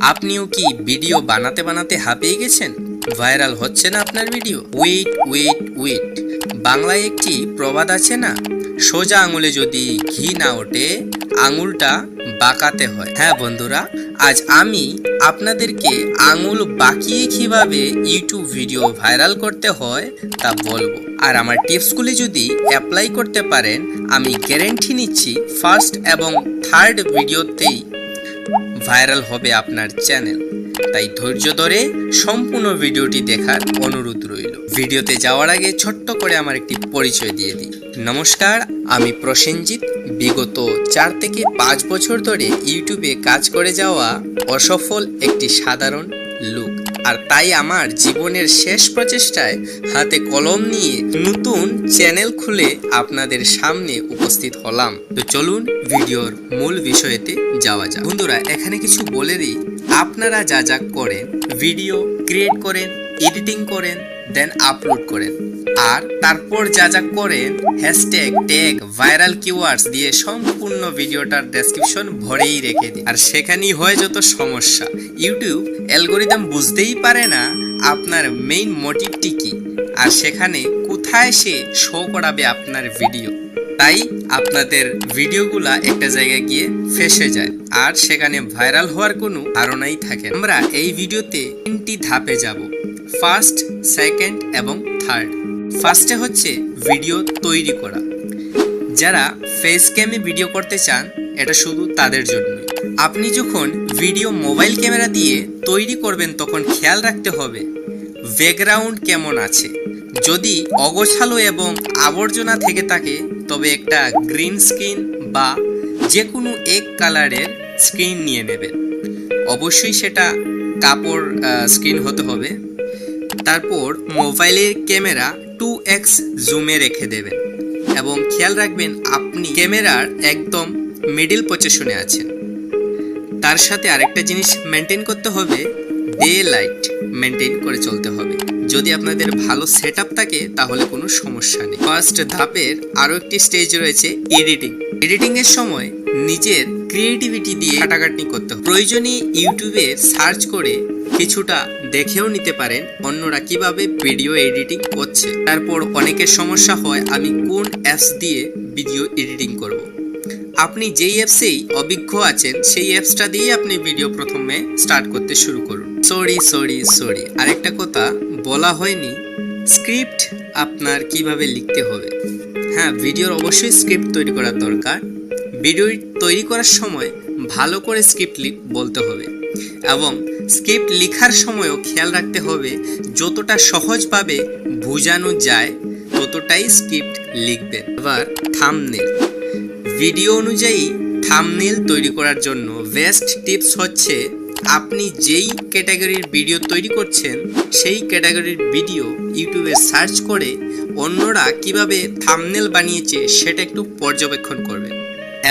আপনিও কি ভিডিও বানাতে বানাতে হাঁপিয়ে গেছেন? ভাইরাল হচ্ছে না আপনার ভিডিও? ওয়েট ওয়েট ওয়েট, বাংলায় একটি প্রবাদ আছে না, সোজা আঙুলে যদি ঘি না ওঠে আঙুলটা বাঁকাতে হয়। হ্যাঁ বন্ধুরা, আজ আমি আপনাদেরকে আঙুল বাঁকিয়ে কিভাবে ইউটিউব ভিডিও ভাইরাল করতে হয় তা বলবো। আর আমার টিপসগুলি যদি অ্যাপ্লাই করতে পারেন, আমি গ্যারেন্টি নিচ্ছি ফার্স্ট এবং থার্ড ভিডিওতেই ভাইরাল হবে আপনার চ্যানেল। তাই ধৈর্য ধরে সম্পূর্ণ ভিডিওটি দেখার অনুরোধ রইল। ভিডিওতে যাওয়ার আগে ছোট্ট করে আমার একটি পরিচয় দিয়ে দিই। নমস্কার, আমি প্রসেনজিৎ। বিগত 4 থেকে 5 বছর ধরে ইউটিউবে কাজ করে যাওয়া অসফল একটি সাধারণ লোক। আর তাই আমার জীবনের শেষ প্রচেষ্টায় হাতে কলম নিয়ে নতুন চ্যানেল খুলে আপনাদের সামনে উপস্থিত হলাম। তো চলুন ভিডিওর মূল বিষয়েতে যাওয়া যাক। বন্ধুরা, এখানে কিছু বলে দিই, আপনারা যা যা করেন, ভিডিও ক্রিয়েট করেন, এডিটিং করেন, দেন আপলোড করেন, আর তারপর যা যা করেন হ্যাশট্যাগ, ট্যাগ, ভাইরাল কিওয়ার্ডস দিয়ে সম্পূর্ণ ভিডিওটার ডেসক্রিপশন ভরেই রেখে দিন। আর সেখানেই হয় যত সমস্যা। ইউটিউব অ্যালগোরিদম বুঝতেই পারে না আপনার মেইন মোটিভটি কি, আর সেখানে কোথায় সে শো করাবে আপনার ভিডিও। তাই আপনাদের ভিডিওগুলা একটা জায়গায় গিয়ে ফেসে যায়, আর সেখানে ভাইরাল হওয়ার কোনো ধারণাই থাকে। আমরা এই ভিডিওতে 3টি ধাপে যাব, ফার্স্ট, সেকেন্ড এবং থার্ড। ফার্স্টে হচ্ছে ভিডিও তৈরি করা। যারা ফেস ক্যামে ভিডিও করতে চান, এটা শুধু তাদের জন্যই। আপনি যখন ভিডিও মোবাইল ক্যামেরা দিয়ে তৈরি করবেন, তখন খেয়াল রাখতে হবে ব্যাকগ্রাউন্ড কেমন আছে। যদি অগোছালো এবং আবর্জনা থেকে থাকে, তবে একটা গ্রিন স্ক্রিন বা যে কোনো এক কালারের স্ক্রিন নিয়ে নেবেন। অবশ্যই সেটা কাপড় স্ক্রিন হতে হবে। তারপর মোবাইলের ক্যামেরা 2x জুমে রেখে দেবেন এবং খেয়াল রাখবেন আপনি ক্যামেরার একদম মিডল পজিশনে আছেন। তার সাথে আরেকটা জিনিস মেনটেন করতে হবে, ডে লাইট মেনটেন করে চলতে হবে। যদি আপনাদের ভালো সেটআপ থাকে তাহলে কোনো সমস্যা নেই। ফার্স্ট ধাপের আরও একটি স্টেজ রয়েছে, এডিটিং। এডিটিংয়ের সময় নিজের ক্রিয়েটিভিটি দিয়ে কাটাকাটি করতে হবে। প্রয়োজনে ইউটিউবে সার্চ করে কিছুটা দেখেও নিতে পারেন অন্যরা কিভাবে ভিডিও এডিটিং করছে। তারপর অনেকের সমস্যা হয়, আমি কোন অ্যাপস দিয়ে ভিডিও এডিটিং করব। আপনি যেই অ্যাপসেই অভিজ্ঞ আছেন সেই অ্যাপসটা দিয়ে আপনি ভিডিও প্রথমে স্টার্ট করতে শুরু করুন। সরি, আরেকটা কথা বলা হয়নি, স্ক্রিপ্ট আপনার কিভাবে লিখতে হবে। হ্যাঁ, ভিডিওর অবশ্যই স্ক্রিপ্ট তৈরি করা দরকার। ভিডিও তৈরি করার সময় ভালো করে স্ক্রিপ্ট বলতে হবে এবং স্ক্রিপ্ট লেখার সময়ও খেয়াল রাখতে হবে যতটা সহজভাবে বোঝানো যায় ততটাই স্ক্রিপ্ট লিখবেন। এবার থাম্বনেল। ভিডিও অনুযায়ী থাম্বনেল তৈরি করার জন্য বেস্ট টিপস হচ্ছে, আপনি যেই ক্যাটাগরির ভিডিও তৈরি করছেন সেই ক্যাটাগরির ভিডিও ইউটিউবে সার্চ করে অন্যরা কিভাবে থাম্বনেল বানিয়েছে সেটা একটু পর্যবেক্ষণ করবেন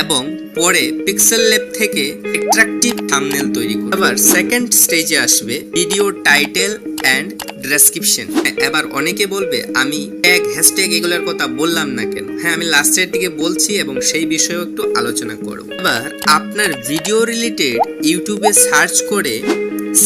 এবং পরে পিক্সেল ল্যাব থেকে অ্যাট্রাকটিভ থাম্বনেল তৈরি করুন। আবার সেকেন্ড স্টেজে আসবে ভিডিও টাইটেল অ্যান্ড ডেসক্রিপশন। এবার অনেকে বলবে আমি ট্যাগ, হ্যাশট্যাগ এগুলোর কথা বললাম না কেন। হ্যাঁ, আমি লাস্টের দিকে বলছি এবং সেই বিষয়েও একটু আলোচনা করব। এবার আপনার ভিডিও রিলেটেড ইউটিউবে সার্চ করে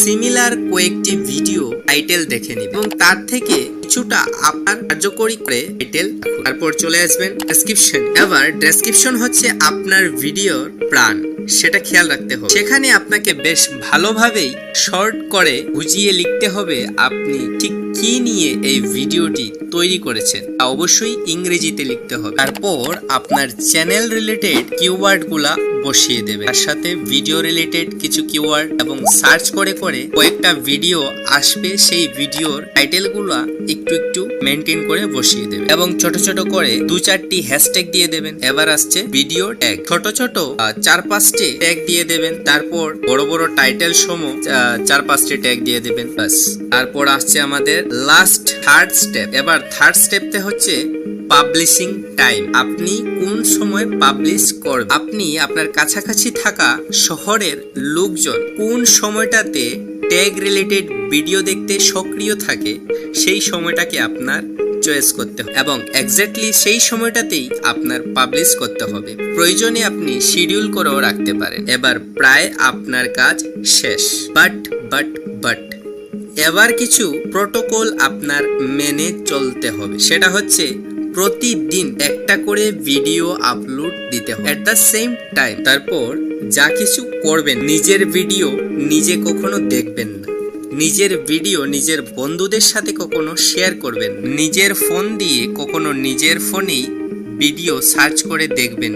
সিমিলার কয়েকটি ভিডিও টাইটেল দেখে নিন এবং তার থেকে কিছুটা আপনার কার্যকরী করে টাইটেল রাখুন। তারপর চলে আসবেন ডেসক্রিপশন। এবার ডেসক্রিপশন হচ্ছে আপনার ভিডিওর প্রাণ, সেটা খেয়াল রাখতে হবে। সেখানে আপনাকে বেশ ভালোভাবেই শর্ট করে বুঝিয়ে লিখতে হবে আপনি ঠিক কি নিয়ে এই ভিডিওটি তৈরি করেছেন, তা অবশ্যই ইংরেজিতে লিখতে হবে। তারপর আপনার চ্যানেল রিলেটেড কিওয়ার্ডগুলা বসিয়ে দেবে, তার সাথে ভিডিও রিলেটেড কিছু কিওয়ার্ড এবং সার্চ করে করে কয়েকটা ভিডিও আসবে, সেই ভিডিওর টাইটেলগুলা একটু একটু মেনটেন করে বসিয়ে দেবে এবং ছোট ছোট করে 2-4টি হ্যাশট্যাগ দিয়ে দেবেন। এবার আসছে ভিডিও ট্যাগ, ছোট ছোট 4-5টি ট্যাগ দিয়ে দেবেন। তারপর বড় বড় টাইটেল সম 4-5টি ট্যাগ দিয়ে দেবেন, বাস। তারপর আসছে আমাদের লাস্ট থার্ড স্টেপ। এবার থার্ড স্টেপতে হচ্ছে পাবলিশিং টাইম। আপনি কোন সময় পাবলিশ করবেন, আপনি আপনার কাছাকাছি থাকা শহরের লোকজন কোন সময়টাতে ট্যাগ রিলেটেড ভিডিও দেখতে সক্রিয় থাকে সেই সময়টাকে আপনার চয়েস করতে হবে এবং এক্স্যাক্টলি সেই সময়টাতেই আপনার পাবলিশ করতে হবে। প্রয়োজনে আপনি শিডিউল করেও রাখতে পারেন। এবার প্রায় আপনার কাজ শেষ। বাট এবার কিছু প্রোটোকল আপনার মেনে চলতে হবে। সেটা হচ্ছে প্রতিদিন একটা করে ভিডিও আপলোড দিতে হবে এট দ্য সেম টাইম। তারপর যা কিছু করবেন, নিজের ভিডিও নিজে কখনো দেখবেন না। নিজের ভিডিও নিজের বন্ধুদের সাথে কখনো শেয়ার করবেন। নিজের ফোন দিয়ে কখনো নিজের ফোনেই ভিডিও সার্চ করে দেখবেন।